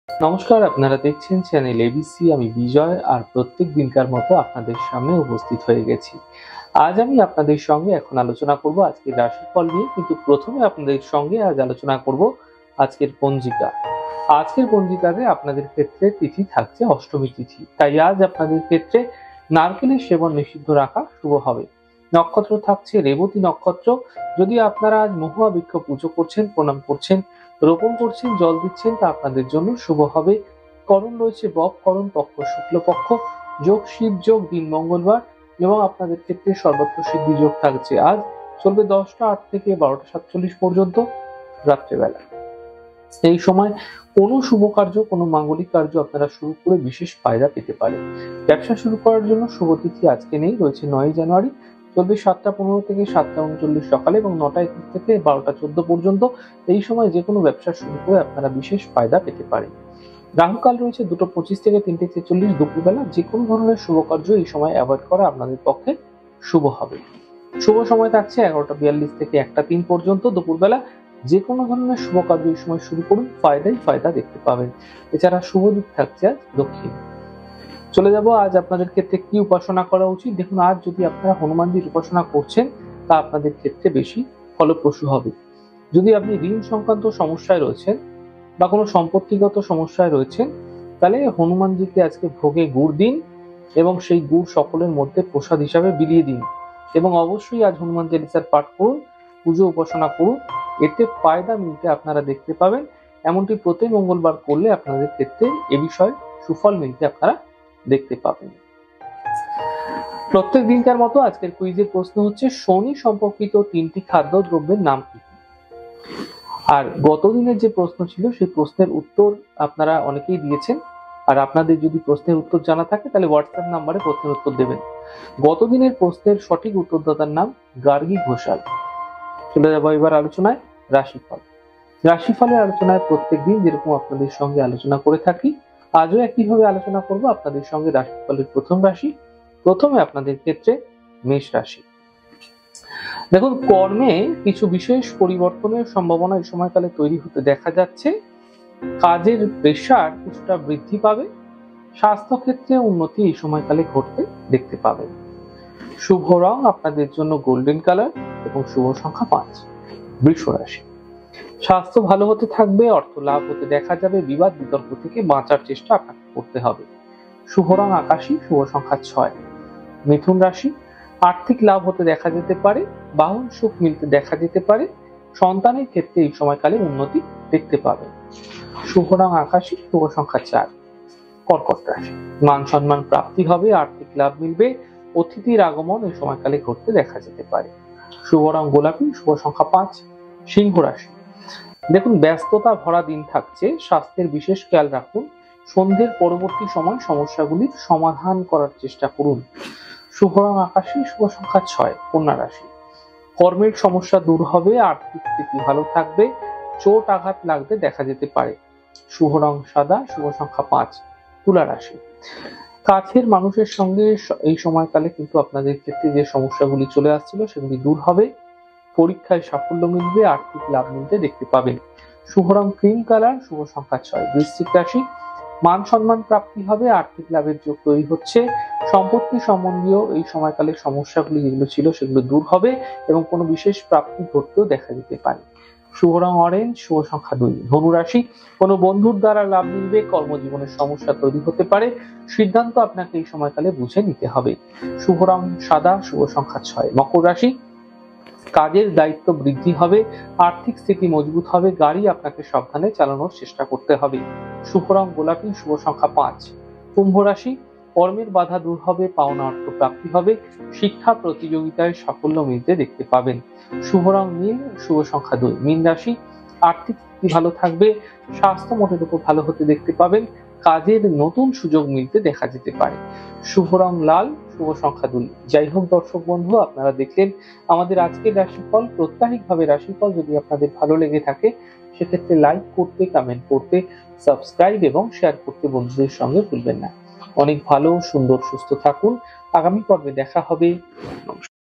নমস্কার, আপনারা দেখছেন চ্যানেল এবিসি। আমি বিজয়, আর প্রত্যেক দিনকার মতো আপনাদের সামনে উপস্থিত হয়ে গেছি। আজ আমি আপনাদের সঙ্গে এখন আলোচনা করব আজকের রাশিফল নিয়ে, কিন্তু প্রথমে আপনাদের সঙ্গে আজ আলোচনা করব আজকের পঞ্জিকা। আজকের পঞ্জিকাতে আপনাদের ক্ষেত্রে তিথি থাকছে অষ্টমী তিথি, তাই আজ আপনাদের ক্ষেত্রে নারকেলের সেবন নিষিদ্ধ রাখা শুভ হবে। নক্ষত্র থাকছে রেবতী নক্ষত্র। যদি আপনারা আজ মহুয়া বৃক্ষ পুজো করছেন, প্রণাম করছেন, রোপণ করছেন, জল দিচ্ছেন, তা আপনাদের জন্য শুভ হবে। করণ রয়েছে বব করণ, পক্ষ শুক্লপক্ষ, যোগ শিব যোগ, দিন মঙ্গলবার, এবং আপনাদের ক্ষেত্রে সর্বত্র সিদ্ধি যোগ থাকছে আজ। চলবে 10টা 8 থেকে 12টা 47 পর্যন্ত রাত্রেবেলা। এই সময় কোনো শুভ কার্য, কোনো মাঙ্গলিক কার্য আপনারা শুরু করে বিশেষ ফায়দা পেতে পারেন। ব্যবসা শুরু করার জন্য শুভ তিথি আজকে নেই, রয়েছে 9ই জানুয়ারি। চলবে 7টা 15 থেকে 7টা 39 সকালে, এবং 9টা 21 থেকে 12টা 14 পর্যন্ত। এই সময় যে কোনো ব্যবসা শুরু করে আপনারা বিশেষ ফায়দা পেতে পারেন। রাহুকাল রয়েছে 2টা 25 থেকে 3টে 46 দুপুরবেলা। যে কোনো ধরনের শুভ কার্য এই সময় অ্যাভয়েড করা আপনাদের পক্ষে শুভ হবে। শুভ সময় থাকছে 11টা 42 থেকে 1টা 3 পর্যন্ত দুপুরবেলা। যে কোনো ধরনের শুভ কার্য এই সময় শুরু করুন, ফায়দা দেখতে পাবেন। এছাড়া শুভ দিক থাকছে আজ দক্ষিণ। চলে যাব আজ আপনাদের ক্ষেত্রে কি উপাসনা করা উচিত। দেখুন, আজ যদি আপনারা হনুমানজির উপাসনা করছেন, তা আপনাদের ক্ষেত্রে বেশি ফলপ্রসূ হবে। যদি আপনি ঋণ সংক্রান্ত সমস্যায় রয়েছেন বা কোনো সম্পত্তিগত সমস্যায় রয়েছেন, তাহলে হনুমানজিকে আজকে ভোগে গুড় দিন, এবং সেই গুড় সকলের মধ্যে প্রসাদ হিসাবে বিলিয়ে দিন। এবং অবশ্যই আজ হনুমান চালিসার পাঠ করুন, পুজো উপাসনা করুন। এতে ফায়দা মিলতে আপনারা দেখতে পাবেন। এমনটি প্রতি মঙ্গলবার করলে আপনাদের ক্ষেত্রে এ বিষয়ে সুফল মিলতে আপনারা দেখতে পাবেন। প্রত্যেক দিনকার মতো আজকের কুইজের প্রশ্ন হচ্ছে, শনি সম্পর্কিত 3টি খাদ্য দ্রব্যের নাম কি? আর গতদিনের যে প্রশ্ন ছিল, সেই প্রশ্নের উত্তর আপনারা অনেকেই দিয়েছেন। আর আপনাদের যদি প্রশ্নের উত্তর জানা থাকে, তাহলে হোয়াটসঅ্যাপ নাম্বারে প্রশ্নের উত্তর দেবেন। গতদিনের প্রশ্নের সঠিক উত্তরদাতার নাম গার্গী ঘোষাল। চলে যাবো এবার আলোচনায় রাশিফল। রাশিফলের আলোচনায় প্রত্যেক দিন যেরকম আপনাদের সঙ্গে আলোচনা করে থাকি, আজও একইভাবে আলোচনা করব আপনাদের সঙ্গে রাশিফলের প্রথম রাশি। প্রথমে আপনাদের ক্ষেত্রে মেষ রাশি। দেখুন, কর্মে কিছু বিশেষ পরিবর্তনের সম্ভাবনা এই সময়কালে তৈরি হতে দেখা যাচ্ছে। কাজের প্রেসার কিছুটা বৃদ্ধি পাবে। স্বাস্থ্য ক্ষেত্রে উন্নতি এই সময়কালে ঘটতে দেখতে পাবেন। শুভ রং আপনাদের জন্য গোল্ডেন কালার, এবং শুভ সংখ্যা 5। বৃষ রাশি। স্বাস্থ্য ভালো হতে থাকবে, অর্থ লাভ হতে দেখা যাবে। বিবাদ বিতর্ক থেকে বাঁচার চেষ্টা আপনাকে করতে হবে। শুভ রং আকাশী, শুভ সংখ্যা 6। মিথুন রাশি। আর্থিক লাভ হতে দেখা যেতে পারে, বাহন সুখ মিলতে দেখা যেতে পারে। সন্তানের ক্ষেত্রে এই সময়কালে উন্নতি দেখতে পাবেন। শুভ রং আকাশী, শুভ সংখ্যা 4। কর্কট রাশি। মান সম্মান প্রাপ্তি হবে, আর্থিক লাভ মিলবে। অতিথির আগমন এই সময়কালে ঘটতে দেখা যেতে পারে। শুভ রং গোলাপি, শুভ সংখ্যা 5। সিংহ রাশি। দেখুন, ব্যস্ততা ভরা দিন থাকছে, স্বাস্থ্যের বিশেষ খেয়াল রাখুন। সন্ধ্যের পরবর্তী সময় সমস্যাগুলির সমাধান করার চেষ্টা করুন। শুভ রং আকাশী, শুভ সংখ্যা 6। কন্যা রাশি। কর্মের সমস্যা দূর হবে, আর্থিক স্থিতি ভালো থাকবে। চোট আঘাত লাগতে দেখা যেতে পারে। শুভ রং সাদা, শুভ সংখ্যা 5। তুলা রাশি। কাছের মানুষের সঙ্গে এই সময়কালে কিন্তু আপনাদের ক্ষেত্রে যে সমস্যাগুলি চলে আসছিল, সেগুলি দূর হবে। পরীক্ষায় সাফল্য মিলবে, আর্থিক লাভ মিলতে দেখতে পাবেন। শুভ রং ক্রিম কালার, শুভ সংখ্যা 6। বৃশ্চিক রাশি। মান সম্মান প্রাপ্তি হবে, আর্থিক লাভের যোগ তৈরি হচ্ছে। সম্পত্তি সম্বন্ধীয় এই সময়কালে সমস্যাগুলি যেগুলো ছিল, সেগুলো দূর হবে, এবং কোনো বিশেষ প্রাপ্তি ঘটতেও দেখা যেতে পারে। শুভ রং অরেঞ্জ, শুভ সংখ্যা 2। ধনু রাশি। কোনো বন্ধুর দ্বারা লাভ মিলবে, কর্মজীবনের সমস্যা তৈরি হতে পারে। সিদ্ধান্ত আপনাকে এই সময়কালে বুঝে নিতে হবে। শুভ রং সাদা, শুভ সংখ্যা 6। মকর রাশি। কাজের দায়িত্ব বৃদ্ধি হবে, আর্থিক স্থিতি মজবুত হবে। গাড়ি আপনাকে সাবধানে চালানোর চেষ্টা করতে হবে। শুভ রং গোলাপি, শুভ সংখ্যা 5। কুম্ভ রাশি। কর্মের বাধা দূর হবে, পাওনা অর্থ প্রাপ্তি হবে। শিক্ষা প্রতিযোগিতায় সাফল্য মিলতে দেখতে পাবেন। শুভ রং নীল, শুভ সংখ্যা 2। মীন রাশি। আর্থিক স্থিতি ভালো থাকবে, স্বাস্থ্য মোটের উপর ভালো হতে দেখতে পাবেন। কাজের নতুন সুযোগ মিলতে দেখা যেতে পারে। শুভ রং লাল, শুভ সংখ্যা 2। যাই হোক দর্শক বন্ধু, আপনারা দেখলেন আমাদের আজকের রাশিফল। প্রত্যাহিকভাবে রাশিফল যদি আপনাদের ভালো লেগে থাকে, সেক্ষেত্রে লাইক করতে, কমেন্ট করতে, সাবস্ক্রাইব এবং শেয়ার করতে বন্ধুদের সঙ্গে ভুলবেন না। অনেক ভালো, সুন্দর, সুস্থ থাকুন। আগামী পর্বে দেখা হবে। নমস্কার।